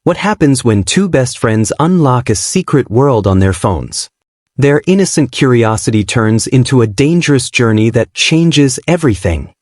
What happens when two best friends unlock a secret world on their phones? Their innocent curiosity turns into a dangerous journey that changes everything.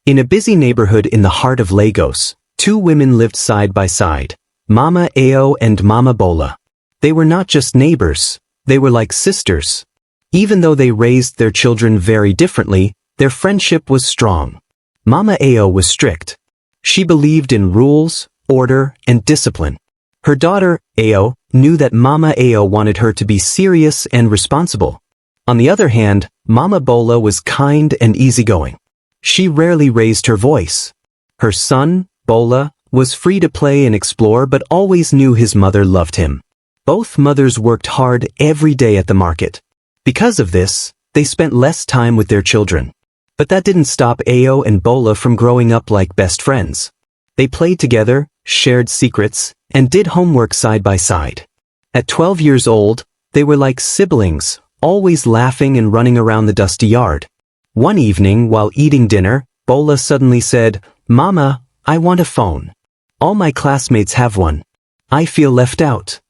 In a busy neighborhood in the heart of Lagos, two women lived side by side, Mama Ao and Mama Bola. They were not just neighbors, they were like sisters. Even though they raised their children very differently, their friendship was strong. Mama Ao was strict. She believed in rules, order, and discipline. Her daughter, Ao, knew that Mama Ao wanted her to be serious and responsible. On the other hand, Mama Bola was kind and easygoing. She rarely raised her voice. Her son, Bola, was free to play and explore but always knew his mother loved him. Both mothers worked hard every day at the market. Because of this, they spent less time with their children. But that didn't stop Ao and Bola from growing up like best friends. They played together, shared secrets, and did homework side by side. At 12 years old, they were like siblings, always laughing and running around the dusty yard. One evening, while eating dinner, Bola suddenly said, "Mama, I want a phone. All my classmates have one. I feel left out."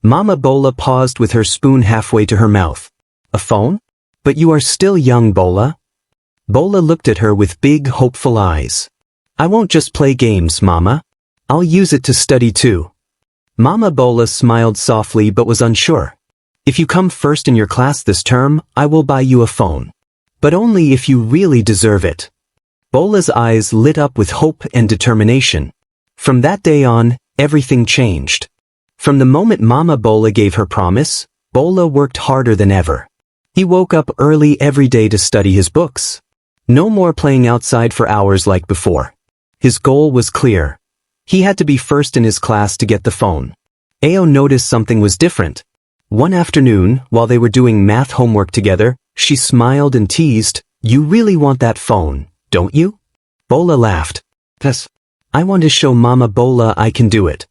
Mama Bola paused with her spoon halfway to her mouth. "A phone? But you are still young, Bola." Bola looked at her with big, hopeful eyes. "I won't just play games, Mama. I'll use it to study too." Mama Bola smiled softly but was unsure. "If you come first in your class this term, I will buy you a phone. But only if you really deserve it." Bola's eyes lit up with hope and determination. From that day on, everything changed. From the moment Mama Bola gave her promise, Bola worked harder than ever. He woke up early every day to study his books. No more playing outside for hours like before. His goal was clear. He had to be first in his class to get the phone. Ao noticed something was different. One afternoon, while they were doing math homework together, she smiled and teased, "You really want that phone, don't you?" Bola laughed. "Yes. I want to show Mama Bola I can do it."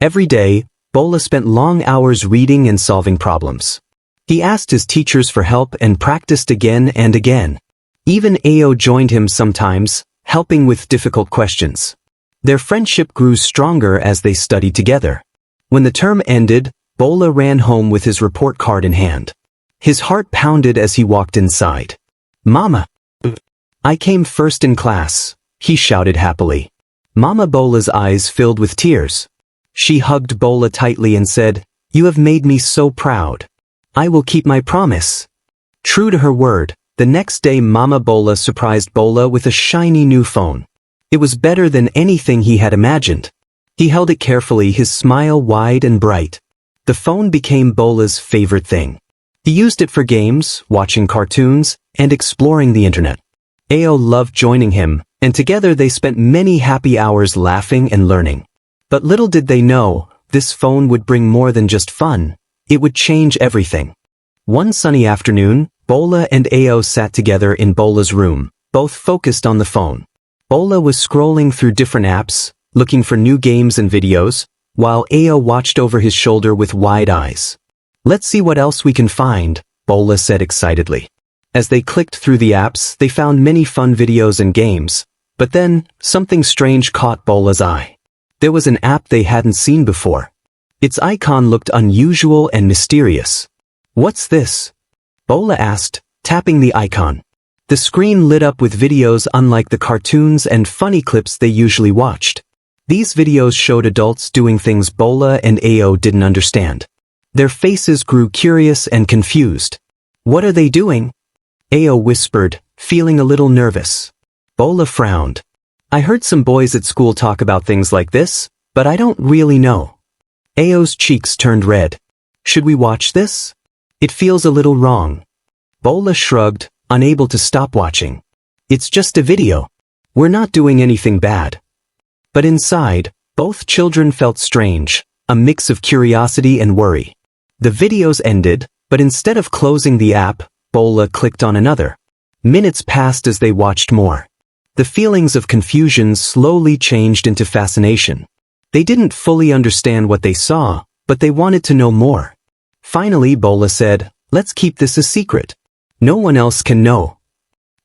Every day, Bola spent long hours reading and solving problems. He asked his teachers for help and practiced again and again. Even Ao joined him sometimes, helping with difficult questions. Their friendship grew stronger as they studied together. When the term ended, Bola ran home with his report card in hand. His heart pounded as he walked inside. "Mama, I came first in class," he shouted happily. Mama Bola's eyes filled with tears. She hugged Bola tightly and said, "You have made me so proud. I will keep my promise." True to her word, the next day Mama Bola surprised Bola with a shiny new phone. It was better than anything he had imagined. He held it carefully, his smile wide and bright. The phone became Bola's favorite thing. He used it for games, watching cartoons, and exploring the internet. Ao loved joining him, and together they spent many happy hours laughing and learning. But little did they know, this phone would bring more than just fun. It would change everything. One sunny afternoon, Bola and Ao sat together in Bola's room, both focused on the phone. Bola was scrolling through different apps, looking for new games and videos, while Ao watched over his shoulder with wide eyes. "Let's see what else we can find," Bola said excitedly. As they clicked through the apps, they found many fun videos and games. But then, something strange caught Bola's eye. There was an app they hadn't seen before. Its icon looked unusual and mysterious. "What's this?" Bola asked, tapping the icon. The screen lit up with videos unlike the cartoons and funny clips they usually watched. These videos showed adults doing things Bola and Ao didn't understand. Their faces grew curious and confused. "What are they doing?" Ao whispered, feeling a little nervous. Bola frowned. "I heard some boys at school talk about things like this, but I don't really know." Ao's cheeks turned red. "Should we watch this? It feels a little wrong." Bola shrugged, unable to stop watching. "It's just a video. We're not doing anything bad." But inside, both children felt strange, a mix of curiosity and worry. The videos ended, but instead of closing the app, Bola clicked on another. Minutes passed as they watched more. The feelings of confusion slowly changed into fascination. They didn't fully understand what they saw, but they wanted to know more. Finally, Bola said, "Let's keep this a secret. No one else can know."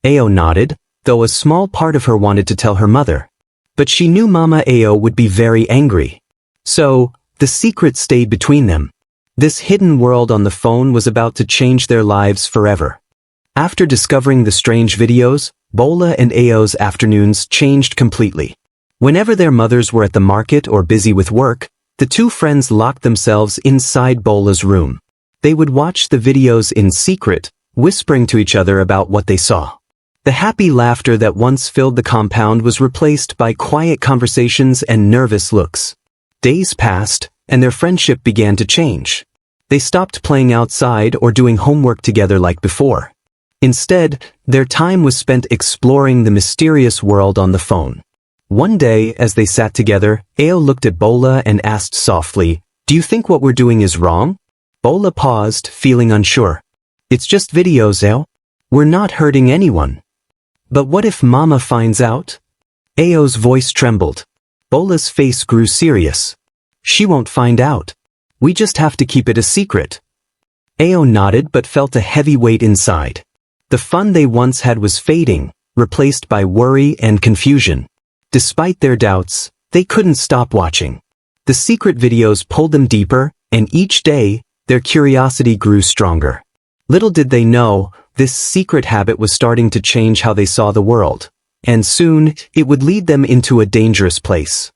Ao nodded, though a small part of her wanted to tell her mother. But she knew Mama Ao would be very angry. So, the secret stayed between them. This hidden world on the phone was about to change their lives forever. After discovering the strange videos, Bola and Ao's afternoons changed completely. Whenever their mothers were at the market or busy with work, the two friends locked themselves inside Bola's room. They would watch the videos in secret, whispering to each other about what they saw. The happy laughter that once filled the compound was replaced by quiet conversations and nervous looks. Days passed, and their friendship began to change. They stopped playing outside or doing homework together like before. Instead, their time was spent exploring the mysterious world on the phone. One day, as they sat together, Ao looked at Bola and asked softly, "Do you think what we're doing is wrong?" Bola paused, feeling unsure. "It's just videos, Ao. We're not hurting anyone." "But what if Mama finds out?" Ao's voice trembled. Bola's face grew serious. "She won't find out. We just have to keep it a secret." Ao nodded but felt a heavy weight inside. The fun they once had was fading, replaced by worry and confusion. Despite their doubts, they couldn't stop watching. The secret videos pulled them deeper, and each day, their curiosity grew stronger. Little did they know, this secret habit was starting to change how they saw the world, and soon, it would lead them into a dangerous place.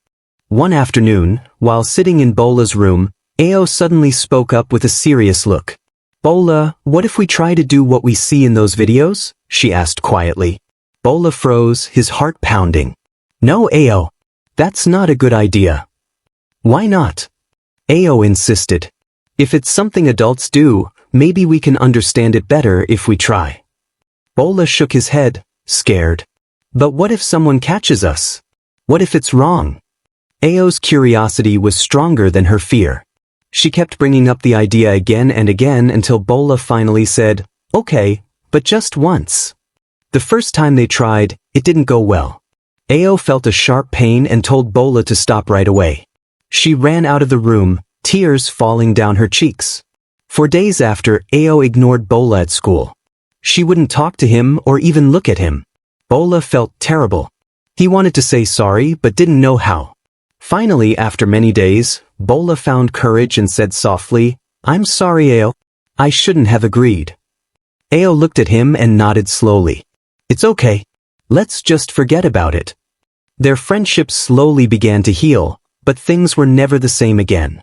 One afternoon, while sitting in Bola's room, Ao suddenly spoke up with a serious look. "Bola, what if we try to do what we see in those videos?" she asked quietly. Bola froze, his heart pounding. "No, Ao. That's not a good idea." "Why not?" Ao insisted. "If it's something adults do, maybe we can understand it better if we try." Bola shook his head, scared. "But what if someone catches us? What if it's wrong?" Ao's curiosity was stronger than her fear. She kept bringing up the idea again and again until Bola finally said, "Okay, but just once." The first time they tried, it didn't go well. Ao felt a sharp pain and told Bola to stop right away. She ran out of the room, tears falling down her cheeks. For days after, Ao ignored Bola at school. She wouldn't talk to him or even look at him. Bola felt terrible. He wanted to say sorry but didn't know how. Finally, after many days, Bola found courage and said softly, "I'm sorry, Ao. I shouldn't have agreed." Ao looked at him and nodded slowly. "It's okay. Let's just forget about it." Their friendship slowly began to heal, but things were never the same again.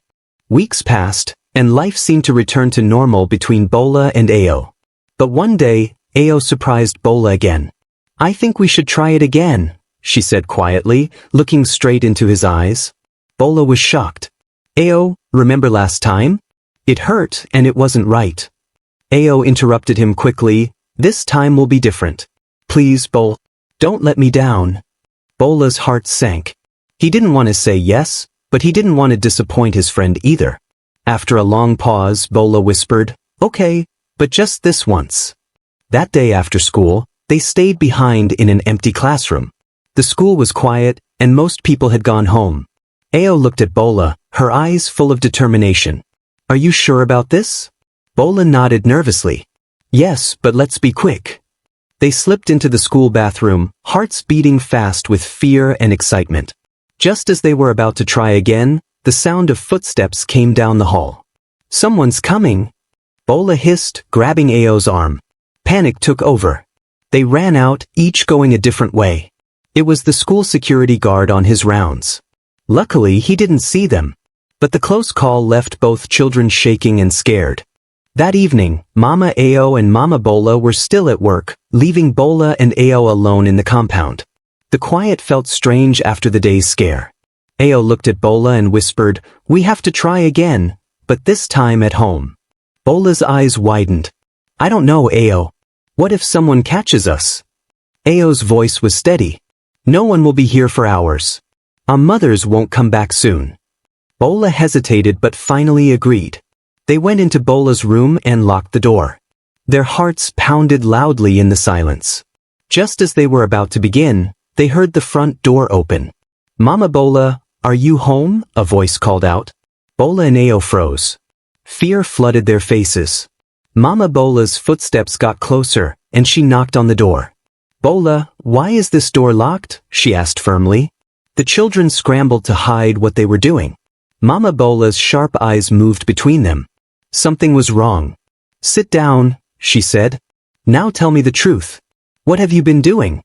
Weeks passed, and life seemed to return to normal between Bola and Ao. But one day, Ao surprised Bola again. "I think we should try it again," she said quietly, looking straight into his eyes. Bola was shocked. "Ao, remember last time? It hurt and it wasn't right." Ao interrupted him quickly, "This time will be different. Please, Bola, don't let me down." Bola's heart sank. He didn't want to say yes, but he didn't want to disappoint his friend either. After a long pause, Bola whispered, "Okay, but just this once." That day after school, they stayed behind in an empty classroom. The school was quiet, and most people had gone home. Ao looked at Bola, her eyes full of determination. "Are you sure about this?" Bola nodded nervously. "Yes, but let's be quick." They slipped into the school bathroom, hearts beating fast with fear and excitement. Just as they were about to try again, the sound of footsteps came down the hall. "Someone's coming," Bola hissed, grabbing Ao's arm. Panic took over. They ran out, each going a different way. It was the school security guard on his rounds. Luckily, he didn't see them. But the close call left both children shaking and scared. That evening, Mama Ao and Mama Bola were still at work, leaving Bola and Ao alone in the compound. The quiet felt strange after the day's scare. Ao looked at Bola and whispered, "We have to try again, but this time at home." Bola's eyes widened. "I don't know, Ao. What if someone catches us?" Ao's voice was steady. "No one will be here for hours. Our mothers won't come back soon." Bola hesitated but finally agreed. They went into Bola's room and locked the door. Their hearts pounded loudly in the silence. Just as they were about to begin, they heard the front door open. "Mama Bola, are you home?" a voice called out. Bola and Ao froze. Fear flooded their faces. Mama Bola's footsteps got closer, and she knocked on the door. "Bola, why is this door locked?" she asked firmly. The children scrambled to hide what they were doing. Mama Bola's sharp eyes moved between them. Something was wrong. "Sit down," she said. "Now tell me the truth. What have you been doing?"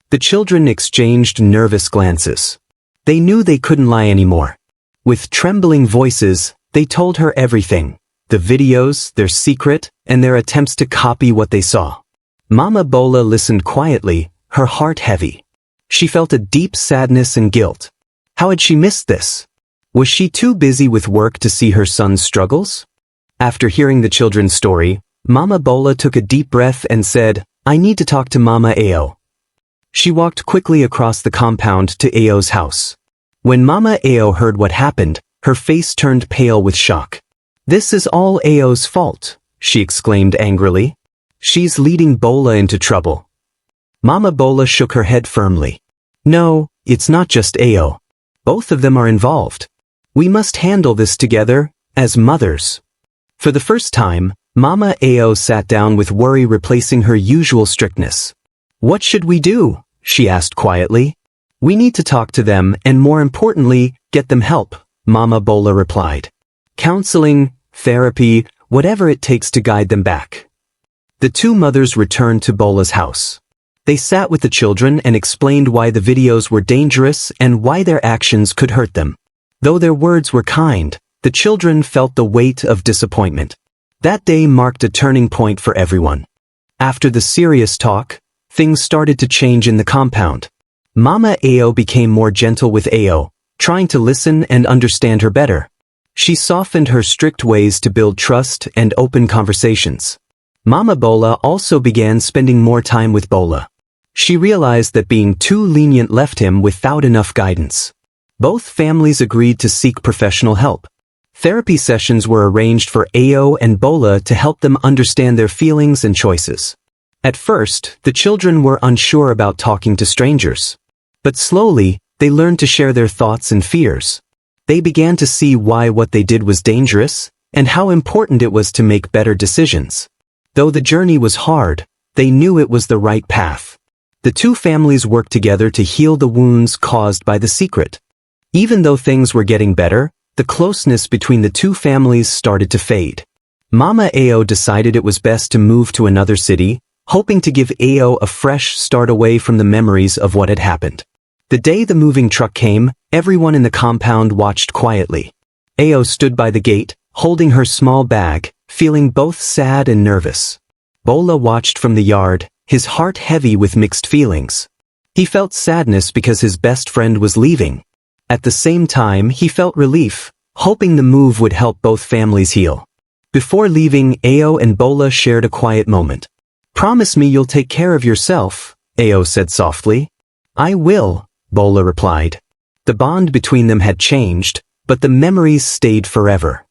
The children exchanged nervous glances. They knew they couldn't lie anymore. With trembling voices, they told her everything. The videos, their secret, and their attempts to copy what they saw. Mama Bola listened quietly, her heart heavy. She felt a deep sadness and guilt. How had she missed this? Was she too busy with work to see her son's struggles? After hearing the children's story, Mama Bola took a deep breath and said, "I need to talk to Mama Ao." She walked quickly across the compound to Ao's house. When Mama Ao heard what happened, her face turned pale with shock. "This is all Ao's fault," she exclaimed angrily. "She's leading Bola into trouble." Mama Bola shook her head firmly. "No, it's not just Ao. Both of them are involved. We must handle this together, as mothers." For the first time, Mama Ao sat down with worry replacing her usual strictness. "What should we do?" she asked quietly. "We need to talk to them and, more importantly, get them help," Mama Bola replied. "Counseling, therapy, whatever it takes to guide them back." The two mothers returned to Bola's house. They sat with the children and explained why the videos were dangerous and why their actions could hurt them. Though their words were kind, the children felt the weight of disappointment. That day marked a turning point for everyone. After the serious talk, things started to change in the compound. Mama Ao became more gentle with Ao, trying to listen and understand her better. She softened her strict ways to build trust and open conversations. Mama Bola also began spending more time with Bola. She realized that being too lenient left him without enough guidance. Both families agreed to seek professional help. Therapy sessions were arranged for Ao and Bola to help them understand their feelings and choices. At first, the children were unsure about talking to strangers. But slowly, they learned to share their thoughts and fears. They began to see why what they did was dangerous, and how important it was to make better decisions. Though the journey was hard, they knew it was the right path. The two families worked together to heal the wounds caused by the secret. Even though things were getting better, the closeness between the two families started to fade. Mama Ao decided it was best to move to another city, hoping to give Ao a fresh start away from the memories of what had happened. The day the moving truck came, everyone in the compound watched quietly. Ao stood by the gate, holding her small bag, feeling both sad and nervous. Bola watched from the yard, his heart heavy with mixed feelings. He felt sadness because his best friend was leaving. At the same time, he felt relief, hoping the move would help both families heal. Before leaving, Ao and Bola shared a quiet moment. "Promise me you'll take care of yourself," Ao said softly. "I will," Bola replied. The bond between them had changed, but the memories stayed forever.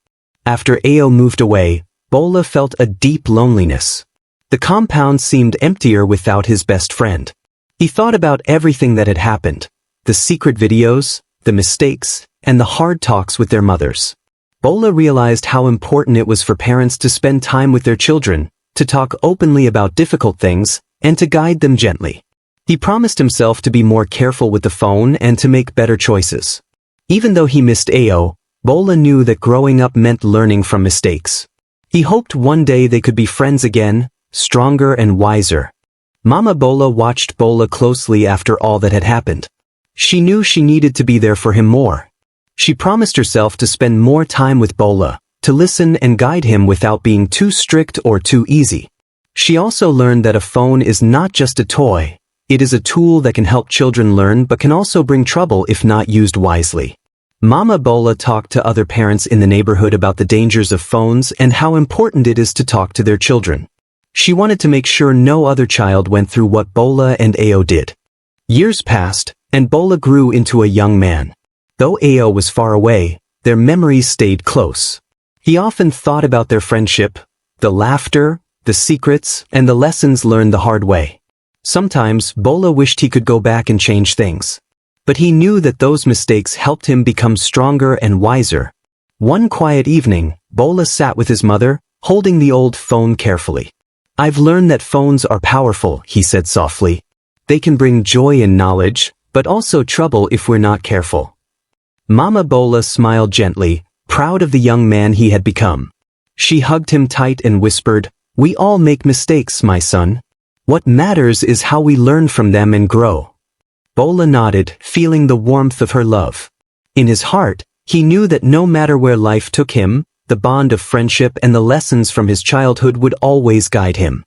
After Ao moved away, Bola felt a deep loneliness. The compound seemed emptier without his best friend. He thought about everything that had happened, the secret videos, the mistakes, and the hard talks with their mothers. Bola realized how important it was for parents to spend time with their children, to talk openly about difficult things, and to guide them gently. He promised himself to be more careful with the phone and to make better choices. Even though he missed Ao, Bola knew that growing up meant learning from mistakes. He hoped one day they could be friends again, stronger and wiser. Mama Bola watched Bola closely after all that had happened. She knew she needed to be there for him more. She promised herself to spend more time with Bola, to listen and guide him without being too strict or too easy. She also learned that a phone is not just a toy. It is a tool that can help children learn but can also bring trouble if not used wisely. Mama Bola talked to other parents in the neighborhood about the dangers of phones and how important it is to talk to their children. She wanted to make sure no other child went through what Bola and Ao did. Years passed, and Bola grew into a young man. Though Ao was far away, their memories stayed close. He often thought about their friendship, the laughter, the secrets, and the lessons learned the hard way. Sometimes Bola wished he could go back and change things. But he knew that those mistakes helped him become stronger and wiser. One quiet evening, Bola sat with his mother, holding the old phone carefully. "I've learned that phones are powerful," he said softly. "They can bring joy and knowledge, but also trouble if we're not careful." Mama Bola smiled gently, proud of the young man he had become. She hugged him tight and whispered, "We all make mistakes, my son. What matters is how we learn from them and grow." Bola nodded, feeling the warmth of her love. In his heart, he knew that no matter where life took him, the bond of friendship and the lessons from his childhood would always guide him.